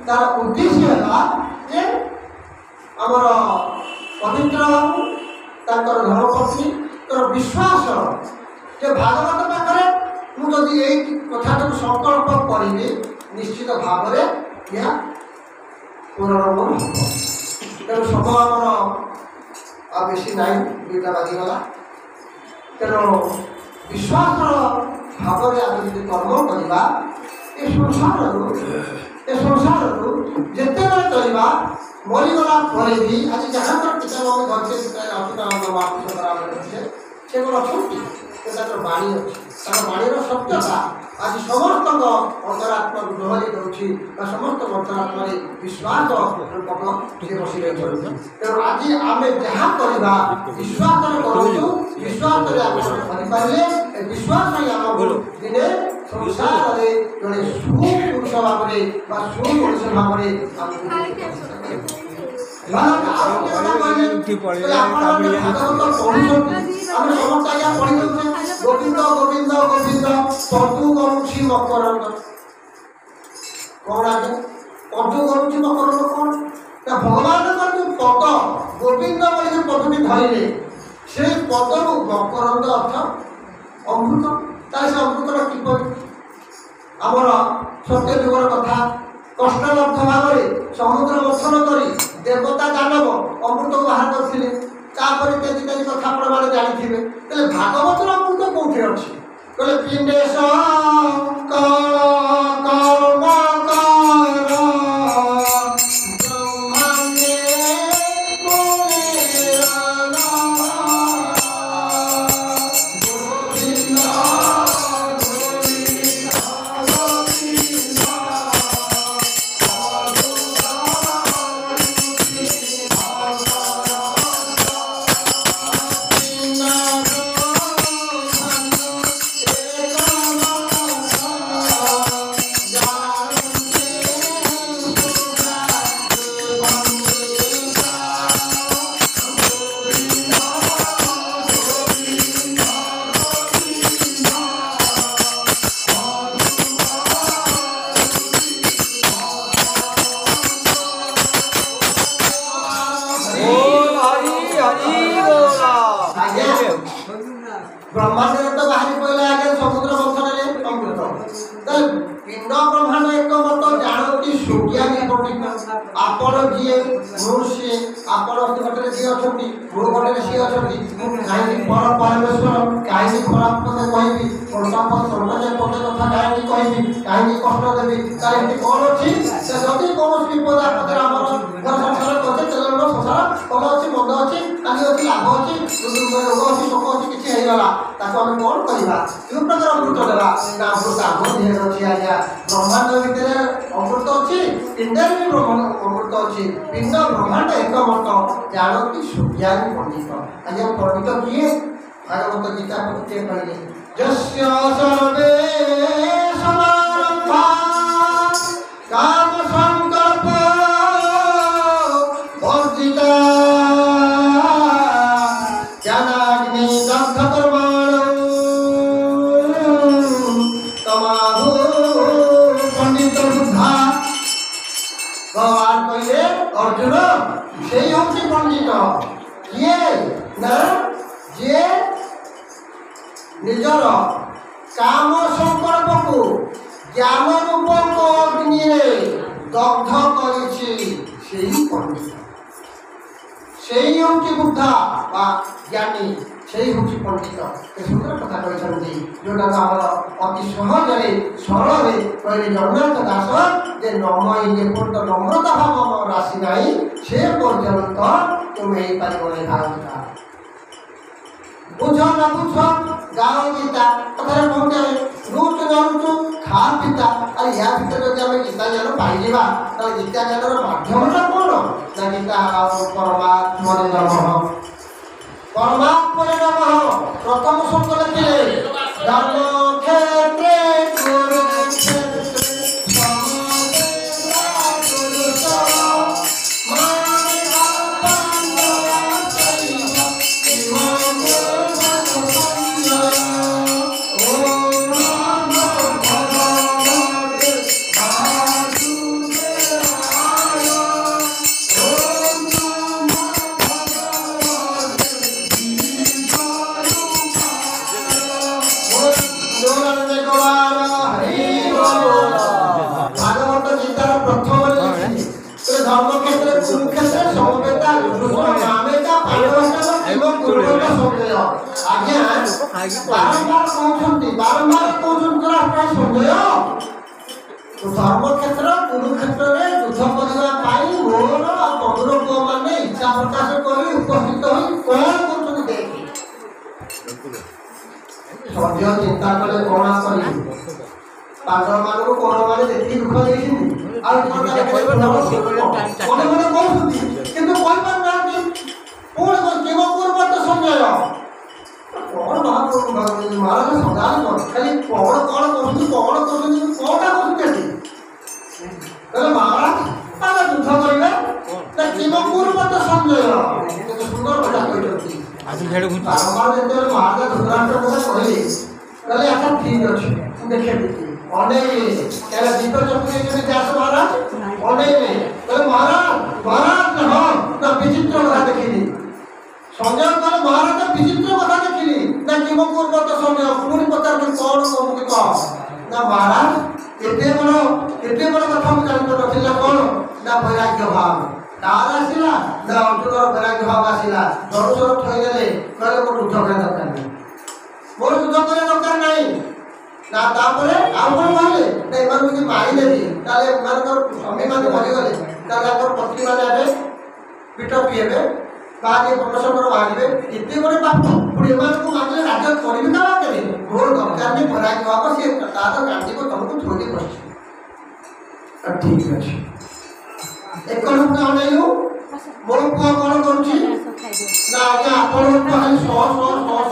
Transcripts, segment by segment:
तार उद्देश्य है जे आमर पवित्र बाबू ताकर धर्मपत्नी तर विश्वास जे भागवत पाखे मुझे यही कथा संकल्प करी निश्चित भाव में यह पूरण हम तेणु समय आमर आ बेसी ना 2टा बाजिगला तेणु विश्वास भाव में आम जो कर्म करवा ए संसार जिते बड़े चलवा मरीगला भी आज जहाँ पिता घर से से कौन अच्छा बाणी अच्छी बाणीर सत्यता आज समस्त अंतरात्मा दोहरी दूसरी समस्त अंतरात्मा विश्वास रूपक से बसी रही तेणु आज आम जहाँ करवा विश्वास करूँ विश्वास पारे विश्वास आमको दिने संसार में जड़े सुपुरुष भाव में सुमनुष्य भाव में गोविंद गोविंद गोविंद पदु करुछि मकरंद कौन आगे पदु करुछि मकरंद कौन भगवान का जो पद गोविंद बोली पदटी धरले से पदर मकरंद अर्थ अमृत तार से अमृतर किपरि आमर सत्य युगर कथा कष्टलब्ध भाव में समुद्र मंथन करी देवता दानव अमृत को बाहर करते तेजी तेजी कथा आपण मैंने जानी तेरे भागवतर अमृत कौटे अच्छी कहले पिंडेश ब्रह्मांड तो बाहरी पहले आगे समुद्र मंथन अमृत पिंड ब्रह्मांड एक मत जानती सूर्यानी पंडित आपण जी मनुष्य आपण पटे जी अच्छा मो पटे सी अच्छा कहीं पर परमेश्वर कहीं खराब पदे कहबी प्रताप सर्वजय पदे कथा कहीं कहबी कहीं कष्ट देवी कहीं कौन अच्छी जदि कौन विपद आपदे आम घर संसार करते चल संसार भल अच्छी मंद अच्छी कहीं अच्छी लाभ अच्छी रोग अच्छी शोक अच्छी किसी होगा ताको आम कौन करवा क्यों प्रकार अमृत देवा ना अमृत आम देह अच्छी आज्ञा ब्रह्मांड भितर अमृत अच्छी पिंड भी अमृत अच्छी पिंड ब्रह्मांड एक मत जानती सूर्यानी पंडित आज पंडित किए भागवत गीता किए कहले यस्य सर्वे समारंभा काम संकल्प वर्जिता ज्ञानाग्नि दग्ध कर्माणि तमाहु पंडित बुद्धा भगवान कहले अर्जुन से हूँ पंडित किए ना जे निजर काम संकल्प को ज्ञान रूपक अग्नि दग्ध करिछि पंडित से हूँ बुद्धा बा ज्ञानी से हूँ पंडित सुंदर कथा कहते जोटा आम अति सहजरे सरल कहले जगन्नाथ दास जे नमय जेपर्यंत नम्रता भाव राशि ना से पर्यंत तुम्हें पार भागवता बुझ न बुझ गाँव गीता कथा कहते रुचु न रुचु खा पिता अरे या भर जब आम गीता ज्ञान पाइबा गीता ज्ञान माध्यमटा कौन ना गीता परमात्मा नमः परमात्मा नमः प्रथम शब्द लिखिले धर्म क्षेत्रे ପୂର୍ବକ ସଞ୍ଜୟ ଆଜ୍ଞା ବାରମ୍ବାର କହୁଛନ୍ତି ସଞ୍ଜୟ ଧର୍ମକ୍ଷେତ୍ର କୁରୁକ୍ଷେତ୍ରରେ ଯୁଦ୍ଧ କରିବା ପାଇଁ ମୋର ଆଉ ମଧୁର ପୁଅମାନେ ଇଚ୍ଛା ପ୍ରକାଶ କରି ଉପସ୍ଥିତ ହୋଇ କଣ କରୁଛନ୍ତି ଦେଖି ସଞ୍ଜୟ ଚିନ୍ତା କଲେ କଣ କରିବି ପାଣ୍ଡବମାନଙ୍କୁ କୌରବମାନେ ଦେଖିକି ଦୁଃଖ ଦେଇଛନ୍ତି ଆଉ ମନେ ମନେ କହୁଛନ୍ତି କିନ୍ତୁ କହିପାରୁନାହାନ୍ତି ପୁଣି କେବ ପୂର୍ବ ତ ସଞ୍ଜୟ କଣ ମହାରାଜ ସଦାବେଳେ ଖାଲି କଣ କରୁଛନ୍ତି କଣଟା କରୁଛନ୍ତି କହିଲେ ମହାରାଜ ତାଙ୍କ ଯୁଦ୍ଧ କରିବେ କେବ ପୂର୍ବ ତ ସଞ୍ଜୟ କିନ୍ତୁ ସୁନ୍ଦର କଥା କହିଛନ୍ତି ଯେତେବେଳେ ମହାରାଜ ଧୃତରାଷ୍ଟ୍ର କଥା କହିଲେ ଆଚ୍ଛା ଠିକ ଅଛି ମୁଁ ଦେଖେଇବି ଅନେଇଲେ ତାହେଲେ ଦୀପ ଚକ୍ରୀ କେମିତି ଆସ ମହାରାଜ ଅନେଇଲେ କହିଲେ ମହାରାଜ ହଁ ନା ବିଚିତ୍ର କଥା ଦେଖିଲି ସଞ୍ଜୟ କହିଲେ ମହାରାଜ ବିଚିତ୍ର କଥା ଦେଖିଲି ନା କିମ ପୂର୍ବ ତ ସଞ୍ଜୟ ପୁଣି ପଚାରୁଛନ୍ତି କଣ କହୁଛି କହ ନା ମହାରାଜ ଏତେ ବଡ଼ କଥା ମୁଁ ଜାଣିପାରୁନଥିଲା କଣ ନା ବୈରାଗ୍ୟ ଭାବ ତାର ଆସିଲା ନା ଅର୍ଜୁନର ବୈରାଗ୍ୟ ଭାବ ଆସିଲା ଜଳସ୍ୱର ଥଇଦେଲେ କହିଲେ ମୋର ଯୁଦ୍ଧ କରିବା ଦରକାର ନାହିଁ ମୋର ଯୁଦ୍ଧ କରିବା ଦରକାର ନାହିଁ ନା ତାପରେ ଆଉ କଣ କହିଲେ ନା ଏମାନଙ୍କୁ ଯଦି ମାରିଦେବି ତାହେଲେ ଏମାନଙ୍କର ସ୍ୱାମୀମାନେ ମରିଗଲେ ତାହେଲେ ତାଙ୍କର ପତ୍ନୀମାନେ ଏବେ ପିଟପି ହେବେ ବାହାରିବେ ପ୍ରବେଶଙ୍କର ବାହାରିବେ ଏତେ ବଡ଼ ପାପ ପୁଣି ଏମାନଙ୍କୁ ମାରିଲେ ରାଜ୍ୟ କରିବି ନା ବାହାରେ ମୋର ଦରକାର ନାହିଁ ବୈରାଗ୍ୟ ଭାବ ସିଏ ତାର ଗାଣ୍ଡିକୁ ତମକୁ ଥୋଇ ବସିଛି ଠିକ ଅଛି ଏକ ଲୋକ ଅନେଇଲୁ ମୋ ପୁଅ କଣ କରୁଛି ନା ଆଜ୍ଞା ଆପଣଙ୍କ ଖାଲି ଶହ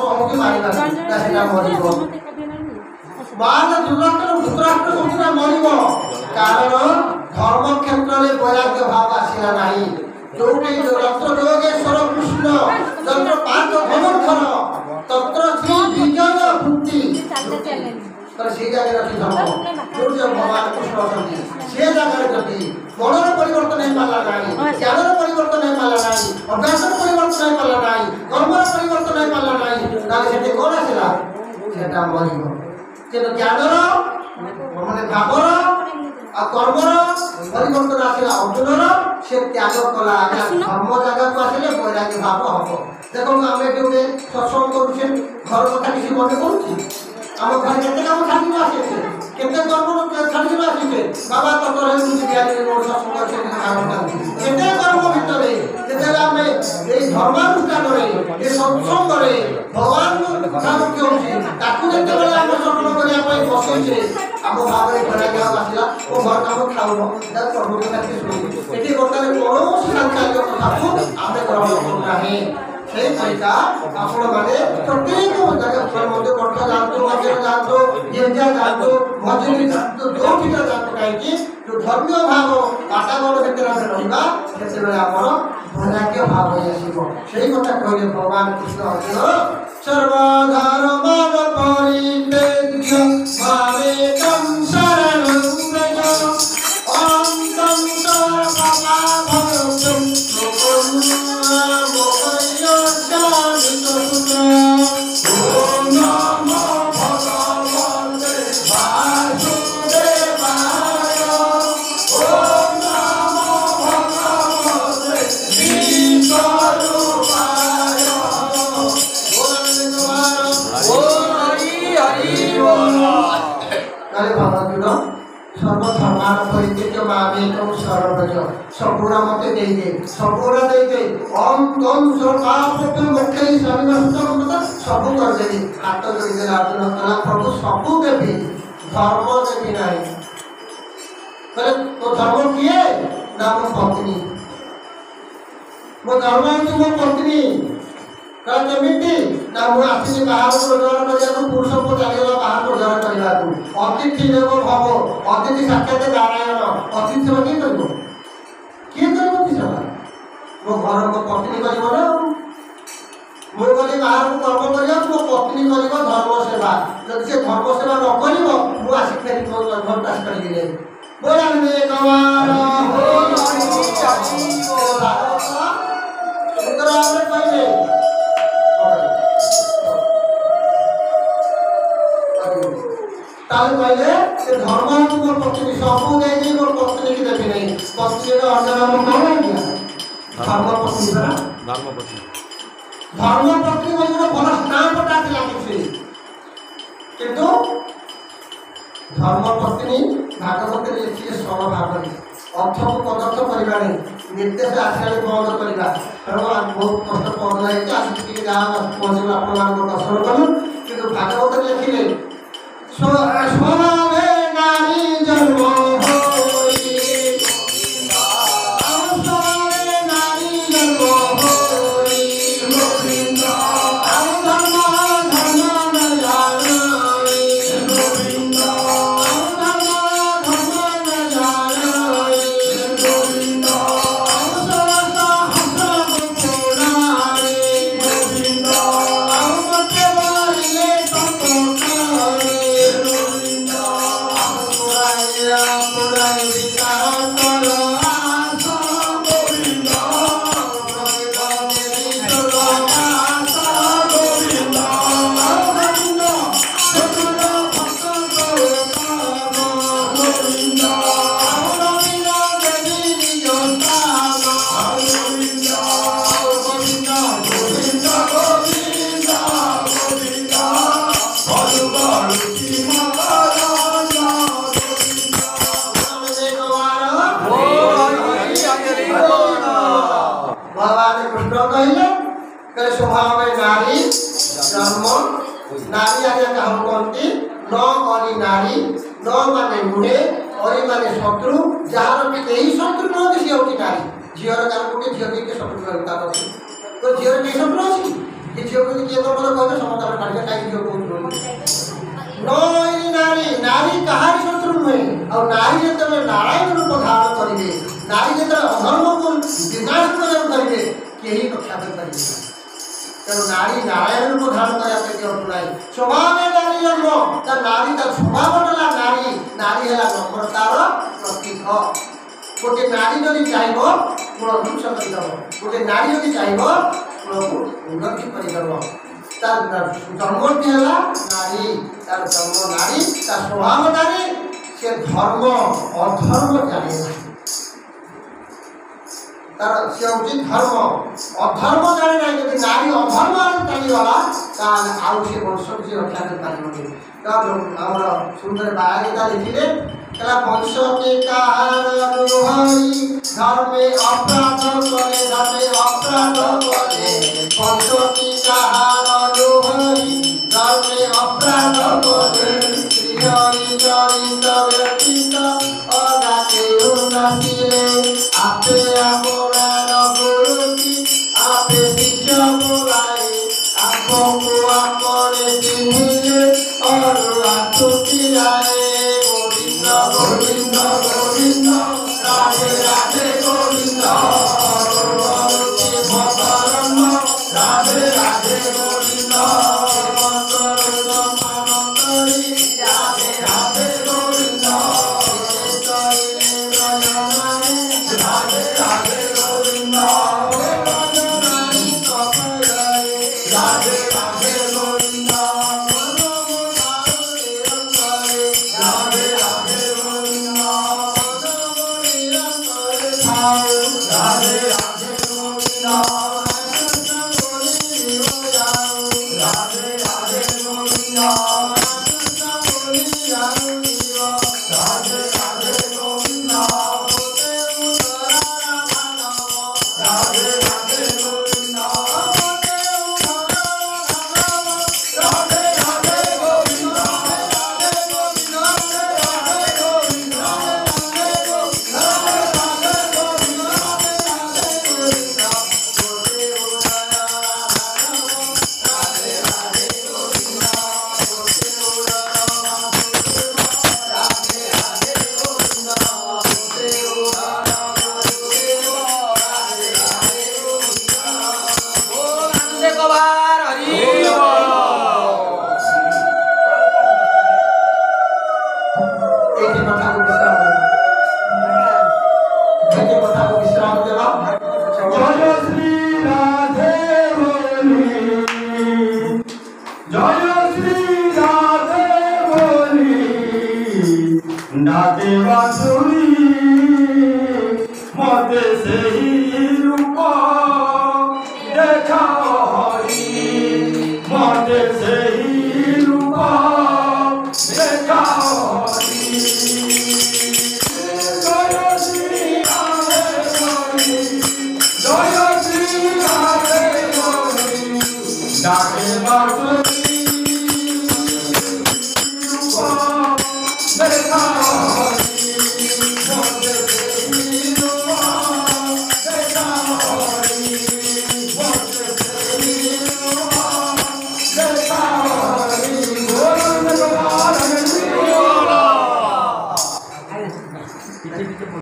ହଉଛି ମାରିବା ନା ସେଟା ମରିବ ଧୃତରାଷ୍ଟ୍ର ଶକ୍ତିଟା ମରିବ କାରଣ ଧର୍ମକ୍ଷେତ୍ରରେ ବୈରାଗ୍ୟ ଭାବ ଆସିଲା ନାହିଁ ଯୋଉଠି ରକ୍ତ ଯୋଗେଶ୍ୱର କୃଷ୍ଣ ଯତ୍ର ପାର୍ଥ ଧନୁର୍ଦ୍ଧର ତତ୍ର ଶ୍ରୀ ବିଜୟ ଭୁକ୍ତି সেই জায়গায় ଅଛି ଧର୍ମ ଯୋଉଠି ଭଗବାନ କୃଷ୍ଣ ଅଛନ୍ତି ସେ ଜାଗାରେ ଯଦି ମନର ପରିବର୍ତ୍ତନ ହେଇପାରିଲା ନାହିଁ ଜ୍ଞାନର ପରିବର୍ତ୍ତନ ହେଇପାରିଲା ନାହିଁ ଅଭ୍ୟାସର ପରିବର୍ତ୍ତନ ହେଇପାରିଲା ନାହିଁ କର୍ମର ପରିବର୍ତ୍ତନ ହେଇପାରିଲା ନାହିଁ ତାହେଲେ ସେଠି କଣ ଆସିଲା ସେଟା ମରିବ କିନ୍ତୁ ଜ୍ଞାନର ମାନେ ଭାବର ଆଉ କର୍ମର ପରିବର୍ତ୍ତନ ଆସିଲା ଅର୍ଜୁନର ସେ ତ୍ୟାଗ କଲା ଧର୍ମ ଜାଗାକୁ ଆସିଲେ ବୈରାଗ୍ୟ ଭାବ ହବ ଦେଖନ୍ତୁ ଆମେ ଯୋଉଠି ସତ୍ସଙ୍ଗ କରୁଛେ ଘର କଥା କିଛି ମନେ କରୁଛି ଆମ ଘରେ କେତେ କାମ ଛାଡ଼ିକି ଆସିଛେ କେତେ କର୍ମ ଛାଡ଼ିକି ଆସିଛେ ବାବା ତତର କେତେ କର୍ମ ଭିତରେ ଯେତେବେଳେ ଆମେ ଏଇ ଧର୍ମାନୁଷ୍ଠାନରେ ଏ ସତ୍ସଙ୍ଗରେ ଭଗବାନଙ୍କ କଥା ମୁଖ୍ୟ ହେଉଛି ତାକୁ ଯେତେବେଳେ ଆମେ ଶ୍ରବଣ କରିବା ପାଇଁ ବସେଇଛେ ଆମ ଭାବରେ ବୈରାଗ୍ୟ ଆସିଲା ଓ ଘର କାମ ଖାଉନ ପ୍ରଭୁ କଥା ଶୁଣିବୁ ଏଠି ବର୍ତ୍ତମାନ କୌଣସି ସାଂସାରିକ କଥାକୁ ଆମେ ଗ୍ରହଣ କରୁନାହିଁ সেই পয়সা ଆପଣମାନେ ପ୍ରତ୍ୟେକ ମଧ୍ୟ ମଠ ଯାଆନ୍ତୁ ମନ୍ଦିର ଯାଆନ୍ତୁ ଗିର୍ଜା ଯାଆନ୍ତୁ ମଜୁରୀ ଯାଆନ୍ତୁ ଯୋଉଠିକା ଯାଆନ୍ତୁ କାହିଁକି ଯୋଉ ଧର୍ମୀୟ ଭାବ ବାତାବରଣ ଭିତରେ ଆମେ ରହିବା ସେତେବେଳେ ଆମର ବୈରାଗ୍ୟ ଭାବ ଆସିବ ସେଇ କଥା କହିଲେ ଭଗବାନ କୃଷ୍ଣ ଅର୍ଜୁନ ସର୍ବଧର୍ମାନ ପରିତ୍ୟଜ୍ୟ ମାମେକଂ ଶରଣଂ ବ୍ରଜ ଅହଂ तं ସର୍ବପାପହରଂ সর্বধর্মান পরিত্যাজ্য মামেকং শরণং ব্রজ সম্পূর্ণ মতে দেইদে সম্পূর্ণ দেইদে ওম তং সর্বাপত্য মুখ্যৈ সর্বস্তমত সবু করদেবি হাত জড়িয়ে অর্জুন কলা প্রভু সবু দেবি ধর্ম দেবি নাই বলে তো ধর্ম কিয়ে না মো পত্নী মো ধর্ম হচ্ছে মো পত্নী কেମିତି ନା ମୁଁ ଆସିଛି ବାହାରକୁ ରୋଜଗାର କରିବାକୁ ପୁରୁଷକୁ ଚାଲିଗଲା ବାହାରକୁ ରୋଜଗାର କରିବାକୁ ଅତିଥି ଦେବ ଭବ ଅତିଥି ସାକ୍ଷାତ ନାରାୟଣ ଅତିଥି ସେବା କିଏ କରିବ ଅତିଥି ସେବା ମୋ ଘର ମୋ ପତ୍ନୀ କରିବ ନା ମୁଁ ଗଲି ବାହାରକୁ କର୍ମ କରିବାକୁ ମୋ ପତ୍ନୀ କରିବ ଧର୍ମ ସେବା ଯଦି ସେ ଧର୍ମ ସେବା ନ କରିବ ମୁଁ ଆସି ଫେରି ଘରକୁ ଆସିପାରିବି ନାହିଁ ବୋଲାଲେ କମାର ସୁନ୍ଦର ଭାବରେ କହିଲେ তাহলে কইলে যে ধর্ম তোমার পত্নী সবু দেই দেই মোর পত্নী কি দেবি নাই পত্নীর অন্য নাম কোন দিয়া ধর্ম পত্নী না ধর্ম পত্নী ଧର୍ମପତ୍ନୀ ବୋଲି ଗୋଟେ ଭଲ ସ୍ଥାନଟା ଥିଲା କିଛି, କିନ୍ତୁ ଧର୍ମପତ୍ନୀ ଭାଗବତରେ ଲେଖିଲେ ସରଳ ଭାବରେ ଅର୍ଥକୁ ପଦାର୍ଥ କରିବା ନାହିଁ, ନିର୍ଦ୍ଦେଶ ଆସିଲାଣି ବନ୍ଦ କରିବା। ତେଣୁ ବହୁତ କଷ୍ଟ ପହଞ୍ଚ ହେଇଛି, ଆଜି ଟିକେ ଯାହା ପହଞ୍ଚିଲେ ଆପଣମାନଙ୍କୁ ଦର୍ଶନ କଲୁ। କିନ୍ତୁ ଭାଗବତରେ ଲେଖିଲେ ସ୍ୱଭାବେ ନାରୀ ଜନ୍ମ स्वभाव नारी जन्म नारी आगे कहा कहती न करी नारी न माने नुहे अरी माने शत्रु जार यही शत्रु न सी होती नारी झीर कार गोटे झील के शत्रु करता तो झीर के शत्रु अच्छी कि झील को किए तो मतलब कहते समस्त काटे कहीं झील को न नारी नारी कहार शत्रु नुहे और नारी जो नारायण रूप धारण करेंगे नारी जो अधर्म को विनाश करेंगे यही रक्षा करेंगे। तेणु नारी नारायण रूप धारण करने ना स्वभाव नारी जन्म नारी स्वभाव नारी नारी है नम्रतार प्रतीक। गोटे नारी जदि चाहब मूल ध्वंस करदेव गोटे नारी जदि चाहब मूल को उन्नति करदेव तार जन्मटी है नारी तार जन्म नारी तार स्वभाव नारी से धर्म अधर्म जाने तार सी हूँ धर्म अधर्म जाने ना जब नारी अधर्म चलीगला आउ सी वंश किसी रक्षा कर पारे तो आम सुंदर बाहरिका लिखिले वंश के धर्मे अपराध करे धर्मे अपराध करे वंश की धर्मे अपराध करे चरित व्यतीत अगाते उन्नतिले आपे अपराध गुरुति आपे बीज बोलाए आपको अपने चिन्हिले और आतुतिराए गोविंद गोविंद गोविंद राधे राधे गोविंद राधे राधे गोविंद